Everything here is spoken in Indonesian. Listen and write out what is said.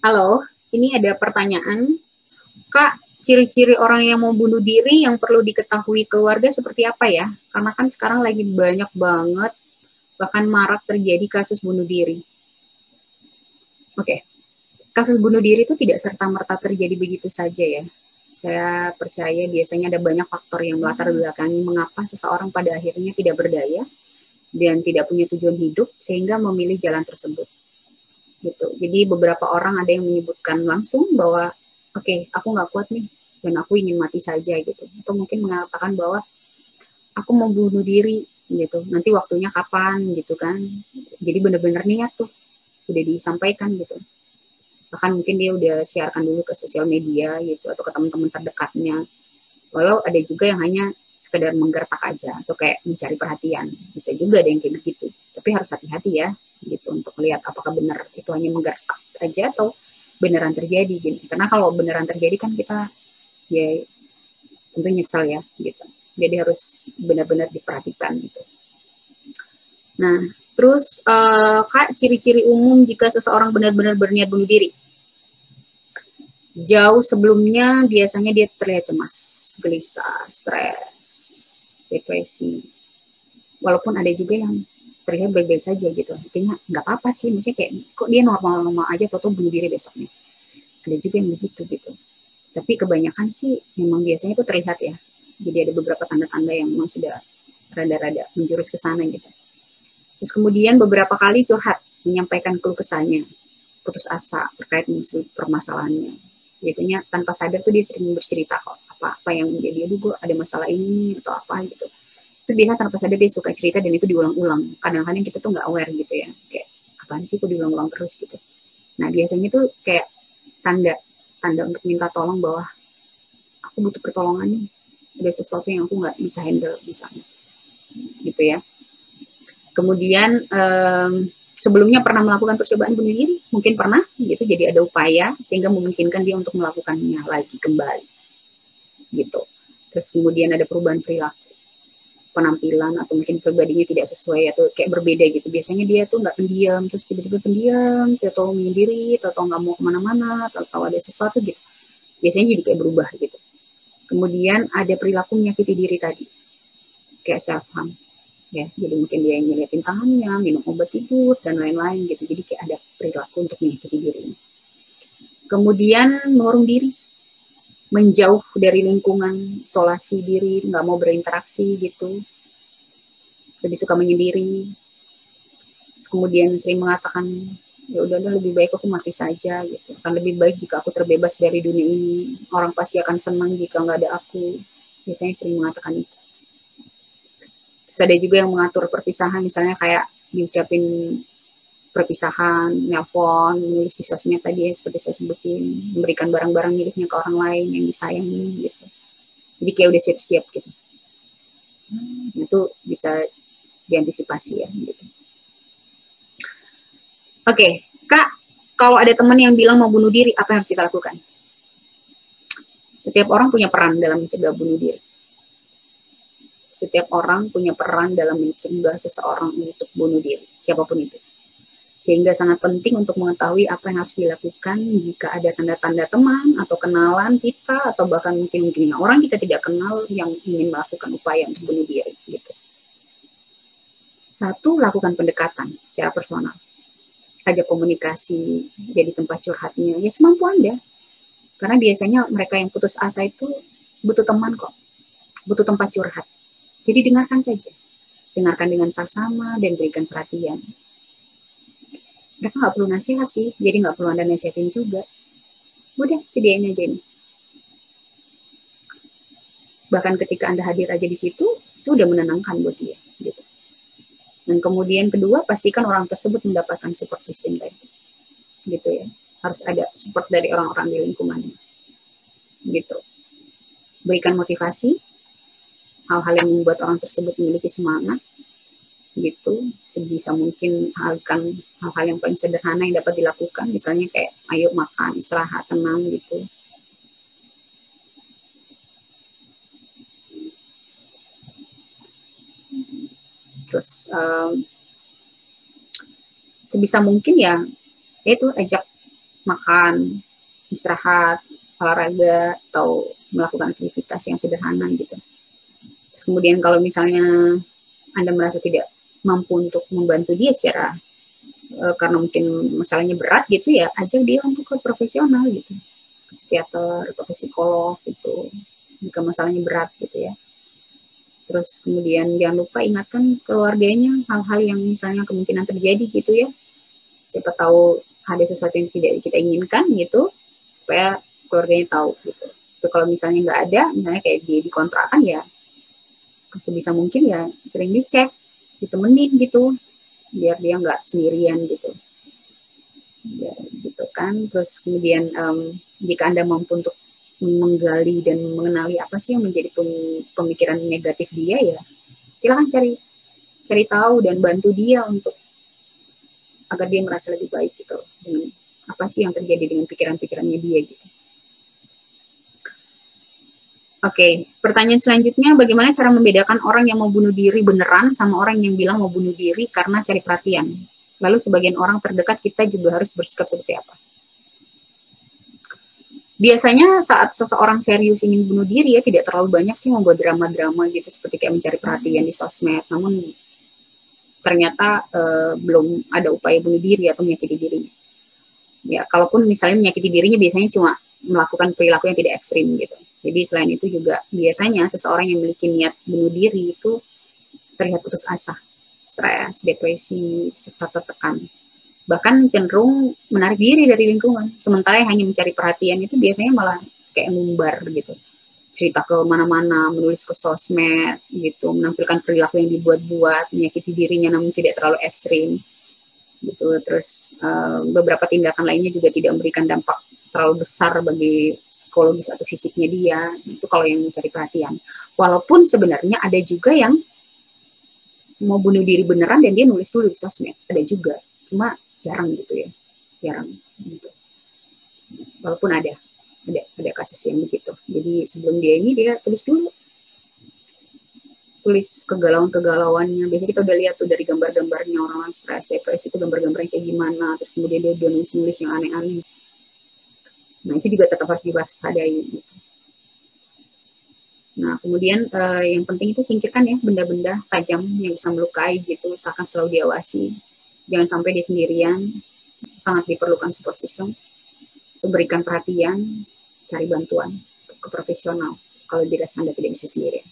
Halo, ini ada pertanyaan. Kak, ciri-ciri orang yang mau bunuh diri yang perlu diketahui keluarga seperti apa ya? Karena kan sekarang lagi banyak banget, bahkan marak terjadi kasus bunuh diri. Oke, kasus bunuh diri itu tidak serta-merta terjadi begitu saja ya. Saya percaya biasanya ada banyak faktor yang melatar belakangi mengapa seseorang pada akhirnya tidak berdaya dan tidak punya tujuan hidup sehingga memilih jalan tersebut. Gitu. Jadi beberapa orang ada yang menyebutkan langsung bahwa oke, aku nggak kuat nih dan aku ingin mati saja gitu. Atau mungkin mengatakan bahwa aku mau bunuh diri gitu. Nanti waktunya kapan gitu kan. Jadi benar-benar niat tuh udah disampaikan gitu. Bahkan mungkin dia udah siarkan dulu ke sosial media gitu atau ke teman-teman terdekatnya. Walau ada juga yang hanya sekedar menggertak aja atau kayak mencari perhatian. Bisa juga ada yang kayak begitu. Tapi harus hati-hati ya gitu untuk lihat apakah benar itu hanya menggertak aja atau beneran terjadi gitu. Karena kalau beneran terjadi kan kita ya tentu nyesel ya gitu. Jadi harus benar-benar diperhatikan gitu. Nah, terus Kak, ciri-ciri umum jika seseorang benar-benar berniat bunuh diri. Jauh sebelumnya biasanya dia terlihat cemas, gelisah, stres, depresi. Walaupun ada juga yang terlihat baik-baik saja gitu. Artinya nggak apa-apa sih, maksudnya kayak kok dia normal-normal aja, atau bunuh diri besoknya. Ada juga yang begitu gitu. Tapi kebanyakan sih memang biasanya itu terlihat ya. Jadi ada beberapa tanda-tanda yang memang sudah rada-rada menjurus ke sana gitu. Terus kemudian beberapa kali curhat, menyampaikan keluh kesahnya, putus asa terkait permasalahannya. Biasanya tanpa sadar tuh dia sering bercerita kok apa yang menjadi aduh gue ada masalah ini atau apa gitu. Itu biasa tanpa sadar dia suka cerita dan itu diulang-ulang. Kadang-kadang kita tuh nggak aware gitu ya, kayak apaan sih kok diulang-ulang terus gitu. Nah biasanya tuh kayak tanda tanda untuk minta tolong bahwa aku butuh pertolongan nih, ada sesuatu yang aku nggak bisa handle misalnya gitu ya. Kemudian sebelumnya pernah melakukan percobaan bunuh diri, mungkin pernah gitu, jadi ada upaya sehingga memungkinkan dia untuk melakukannya lagi kembali gitu. Terus kemudian ada perubahan perilaku, penampilan atau mungkin pribadinya tidak sesuai atau kayak berbeda gitu. Biasanya dia tuh nggak pendiam, terus tiba-tiba pendiam, atau menyendiri, atau nggak mau kemana-mana, atau ada sesuatu gitu. Biasanya jadi kayak berubah gitu. Kemudian ada perilaku menyakiti diri tadi, kayak self harm ya, jadi mungkin dia yang ngeliatin tangannya, minum obat tidur dan lain-lain gitu. Jadi kayak ada perilaku untuk menyakiti diri. Kemudian mengurung diri, menjauh dari lingkungan, isolasi diri, nggak mau berinteraksi gitu, lebih suka menyendiri. Terus kemudian sering mengatakan ya udah lebih baik aku mati saja gitu, akan lebih baik jika aku terbebas dari dunia ini, orang pasti akan senang jika nggak ada aku. Biasanya sering mengatakan itu. Terus ada juga yang mengatur perpisahan, misalnya kayak diucapin perpisahan, nelpon, menulis di sosmed tadi ya, seperti saya sebutin, memberikan barang-barang miliknya ke orang lain yang disayangi gitu. Jadi kayak udah siap-siap gitu. Itu bisa diantisipasi ya gitu. Oke, Kak, kalau ada teman yang bilang mau bunuh diri, apa yang harus kita lakukan? Setiap orang punya peran dalam mencegah bunuh diri. Setiap orang punya peran dalam mencegah seseorang untuk bunuh diri, siapapun itu. Sehingga sangat penting untuk mengetahui apa yang harus dilakukan jika ada tanda-tanda teman atau kenalan kita atau bahkan mungkin orang kita tidak kenal yang ingin melakukan upaya untuk bunuh diri gitu. Satu, lakukan pendekatan secara personal. Ajak komunikasi, jadi tempat curhatnya ya semampu Anda. Karena biasanya mereka yang putus asa itu butuh teman kok, butuh tempat curhat. Jadi dengarkan saja. Dengarkan dengan saksama dan berikan perhatian. Mereka nggak perlu nasihat sih, jadi nggak perlu Anda nasihatin juga. Udah, sediain aja ini. Bahkan ketika Anda hadir aja di situ, itu udah menenangkan buat dia. Gitu. Dan kemudian kedua, pastikan orang tersebut mendapatkan support system tadi. Gitu ya. Harus ada support dari orang-orang di lingkungannya. Gitu. Berikan motivasi, hal-hal yang membuat orang tersebut memiliki semangat, gitu, sebisa mungkin hal-hal yang paling sederhana yang dapat dilakukan, misalnya kayak ayo makan, istirahat, tenang gitu. Terus sebisa mungkin ya itu ajak makan, istirahat, olahraga, atau melakukan aktivitas yang sederhana gitu. Terus kemudian kalau misalnya Anda merasa tidak mampu untuk membantu dia secara karena mungkin masalahnya berat gitu ya, ajak dia untuk ke profesional gitu, ke psikiater atau ke psikolog gitu, jika masalahnya berat gitu ya. Terus kemudian jangan lupa ingatkan keluarganya hal-hal yang misalnya kemungkinan terjadi gitu ya. Siapa tahu ada sesuatu yang tidak kita inginkan gitu, supaya keluarganya tahu gitu. Tapi kalau misalnya nggak ada, misalnya kayak di kontrakan ya, sebisa mungkin ya sering dicek, ditemenin gitu, biar dia nggak sendirian gitu. Ya, gitu kan. Terus kemudian jika Anda mampu untuk menggali dan mengenali apa sih yang menjadi pemikiran negatif dia ya, silakan cari tahu dan bantu dia untuk agar dia merasa lebih baik gitu dengan apa sih yang terjadi dengan pikiran-pikirannya dia gitu. Oke, pertanyaan selanjutnya, bagaimana cara membedakan orang yang mau bunuh diri beneran sama orang yang bilang mau bunuh diri karena cari perhatian? Lalu sebagian orang terdekat kita juga harus bersikap seperti apa? Biasanya saat seseorang serius ingin bunuh diri ya tidak terlalu banyak sih membuat drama-drama gitu seperti kayak mencari perhatian di sosmed. Namun ternyata belum ada upaya bunuh diri atau menyakiti diri. Ya, kalaupun misalnya menyakiti dirinya biasanya cuma melakukan perilaku yang tidak ekstrim gitu. Jadi selain itu juga biasanya seseorang yang memiliki niat bunuh diri itu terlihat putus asa, stres, depresi, serta tertekan. Bahkan cenderung menarik diri dari lingkungan. Sementara yang hanya mencari perhatian itu biasanya malah kayak ngumbar gitu. Cerita ke mana-mana, menulis ke sosmed gitu, menampilkan perilaku yang dibuat-buat, menyakiti dirinya namun tidak terlalu ekstrim gitu. Terus beberapa tindakan lainnya juga tidak memberikan dampak terlalu besar bagi psikologis atau fisiknya dia. Itu kalau yang mencari perhatian. Walaupun sebenarnya ada juga yang mau bunuh diri beneran dan dia nulis dulu di sosmed, ada juga, cuma jarang gitu ya, jarang gitu. Walaupun ada kasus yang begitu. Jadi sebelum dia tulis dulu, tulis kegalauan-kegalauannya. Biasanya kita udah lihat tuh dari gambar-gambarnya orang stres, depresi itu gambar-gambarnya kayak gimana. Terus kemudian dia udah nulis yang aneh-aneh. Nah itu juga tetap harus diwaspadai gitu. Nah kemudian yang penting itu singkirkan ya benda-benda tajam yang bisa melukai gitu, usahakan selalu diawasi. Jangan sampai dia sendirian, sangat diperlukan support system. Berikan perhatian, cari bantuan ke profesional kalau dirasa Anda tidak bisa sendirian.